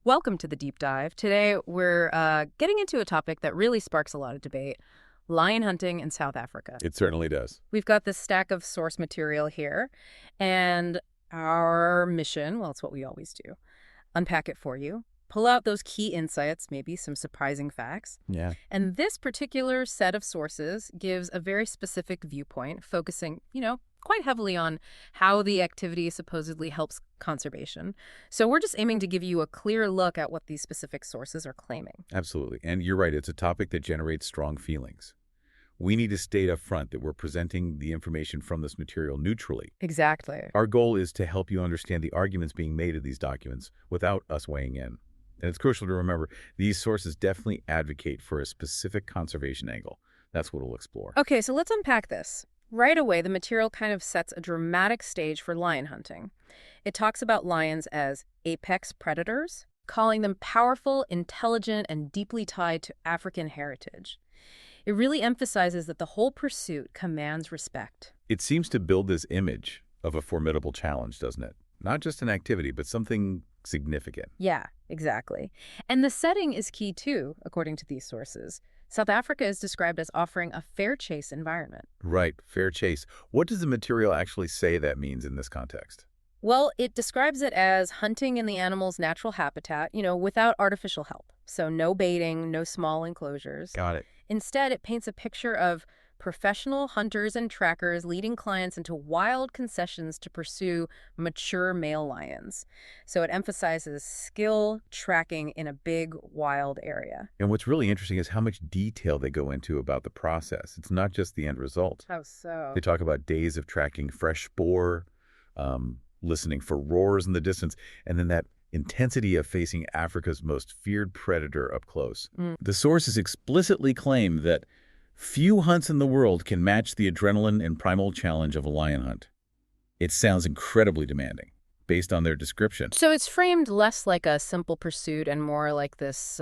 Welcome to the deep dive. Today, we're getting into a topic that really sparks a lot of debate: lion hunting in South Africa. It certainly does. We've got this stack of source material here, and our mission, well, it's what we always do: unpack it for you, pull out those key insights, maybe some surprising facts. Yeah. And this particular set of sources gives a very specific viewpoint, focusing, quite heavily on how the activity supposedly helps conservation. So we're just aiming to give you a clear look at what these specific sources are claiming. Absolutely. And you're right, it's a topic that generates strong feelings. We need to state up front that we're presenting the information from this material neutrally. Exactly. Our goal is to help you understand the arguments being made in these documents without us weighing in. And it's crucial to remember these sources definitely advocate for a specific conservation angle. That's what we'll explore. Okay, so let's unpack this. Right away, the material kind of sets a dramatic stage for lion hunting. It talks about lions as apex predators, calling them powerful, intelligent, and deeply tied to African heritage. It really emphasizes that the whole pursuit commands respect. It seems to build this image of a formidable challenge, doesn't it? Not just an activity, but something significant. Yeah, exactly. And the setting is key too, according to these sources. South Africa is described as offering a fair chase environment. Right, fair chase. What does the material actually say that means in this context? Well, it describes it as hunting in the animal's natural habitat, without artificial help. So no baiting, no small enclosures. Got it. Instead, it paints a picture of professional hunters and trackers leading clients into wild concessions to pursue mature male lions. So it emphasizes skill tracking in a big, wild area. And what's really interesting is how much detail they go into about the process. It's not just the end result. How so? They talk about days of tracking fresh spoor, listening for roars in the distance, and then that intensity of facing Africa's most feared predator up close. The sources explicitly claim that few hunts in the world can match the adrenaline and primal challenge of a lion hunt. It sounds incredibly demanding, based on their description. So it's framed less like a simple pursuit and more like this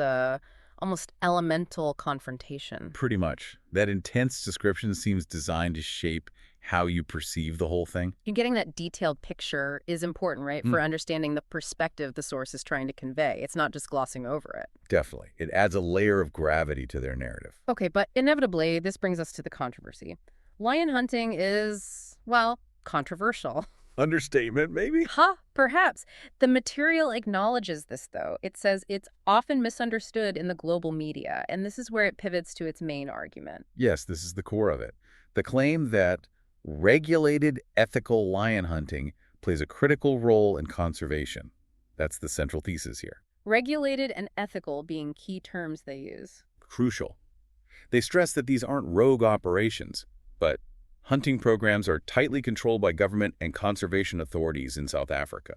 almost elemental confrontation. Pretty much. That intense description seems designed to shape how you perceive the whole thing. You're getting that detailed picture is important, right, for understanding the perspective the source is trying to convey. It's not just glossing over it. Definitely. It adds a layer of gravity to their narrative. Okay, but inevitably, this brings us to the controversy. Lion hunting is, well, controversial. Understatement, maybe? Perhaps. The material acknowledges this, though. It says it's often misunderstood in the global media, and this is where it pivots to its main argument. Yes, this is the core of it. The claim that regulated ethical lion hunting plays a critical role in conservation. That's the central thesis here. Regulated and ethical being key terms they use. Crucial. They stress that these aren't rogue operations, but hunting programs are tightly controlled by government and conservation authorities in South Africa.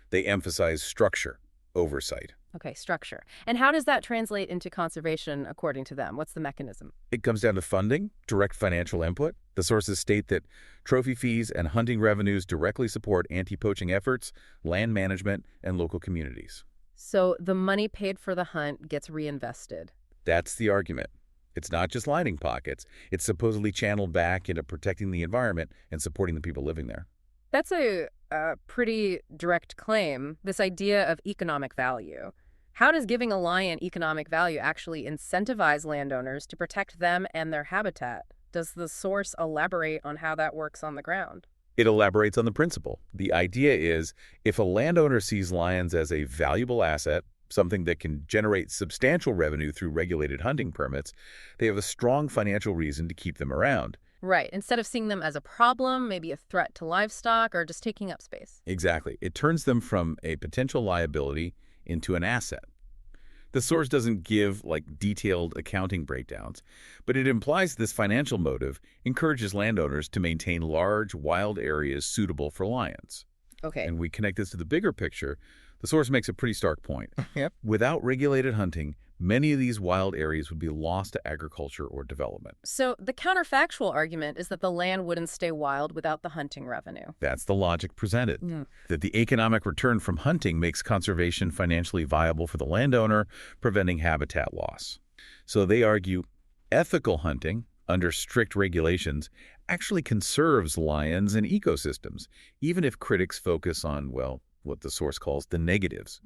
They emphasize structure, oversight. Okay, structure. And how does that translate into conservation according to them? What's the mechanism? It comes down to funding, direct financial input. The sources state that trophy fees and hunting revenues directly support anti-poaching efforts, land management, and local communities. So the money paid for the hunt gets reinvested. That's the argument. It's not just lining pockets. It's supposedly channeled back into protecting the environment and supporting the people living there. That's a pretty direct claim, this idea of economic value. How does giving a lion economic value actually incentivize landowners to protect them and their habitat? Does the source elaborate on how that works on the ground? It elaborates on the principle. The idea is if a landowner sees lions as a valuable asset, something that can generate substantial revenue through regulated hunting permits, they have a strong financial reason to keep them around. Right. Instead of seeing them as a problem, maybe a threat to livestock, or just taking up space. Exactly. It turns them from a potential liability into an asset. The source doesn't give detailed accounting breakdowns, but it implies this financial motive encourages landowners to maintain large, wild areas suitable for lions. Okay. And we connect this to the bigger picture. The source makes a pretty stark point. Yep. Without regulated hunting, many of these wild areas would be lost to agriculture or development. So the counterfactual argument is that the land wouldn't stay wild without the hunting revenue. That's the logic presented, that the economic return from hunting makes conservation financially viable for the landowner, preventing habitat loss. So they argue ethical hunting, under strict regulations, actually conserves lions and ecosystems, even if critics focus on, what the source calls the negatives.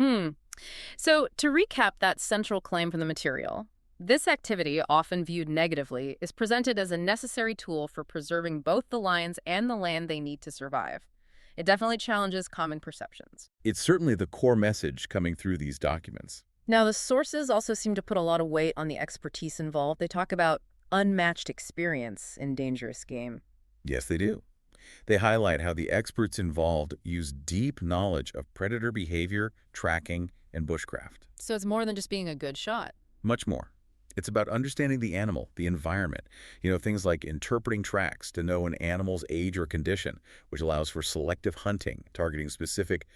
So to recap that central claim from the material, this activity, often viewed negatively, is presented as a necessary tool for preserving both the lions and the land they need to survive. It definitely challenges common perceptions. It's certainly the core message coming through these documents. Now, the sources also seem to put a lot of weight on the expertise involved. They talk about unmatched experience in dangerous game. Yes, they do. They highlight how the experts involved use deep knowledge of predator behavior, tracking, and bushcraft. So it's more than just being a good shot. Much more. It's about understanding the animal, the environment. Things like interpreting tracks to know an animal's age or condition, which allows for selective hunting, targeting specific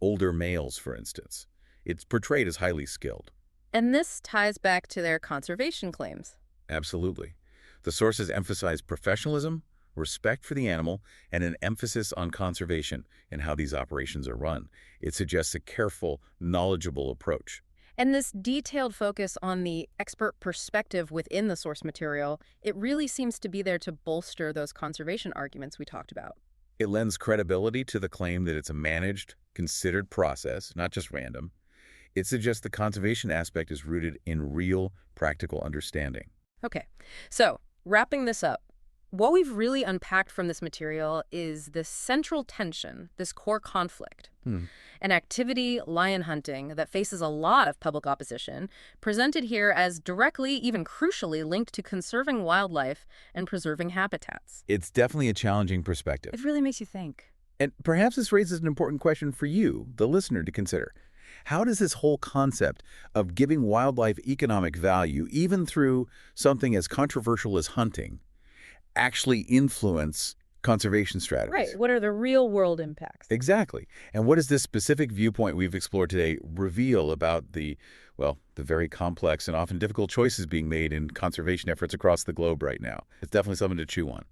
older males, for instance. It's portrayed as highly skilled. And this ties back to their conservation claims. Absolutely. The sources emphasize professionalism, respect for the animal, and an emphasis on conservation and how these operations are run. It suggests a careful, knowledgeable approach. And this detailed focus on the expert perspective within the source material, it really seems to be there to bolster those conservation arguments we talked about. It lends credibility to the claim that it's a managed, considered process, not just random. It suggests the conservation aspect is rooted in real, practical understanding. Okay, so wrapping this up, what we've really unpacked from this material is this central tension, this core conflict. An activity, lion hunting, that faces a lot of public opposition, presented here as directly, even crucially, linked to conserving wildlife and preserving habitats. It's definitely a challenging perspective. It really makes you think. And perhaps this raises an important question for you, the listener, to consider. How does this whole concept of giving wildlife economic value, even through something as controversial as hunting, actually influence conservation strategies? Right. What are the real-world impacts? Exactly. And what does this specific viewpoint we've explored today reveal about the very complex and often difficult choices being made in conservation efforts across the globe right now? It's definitely something to chew on.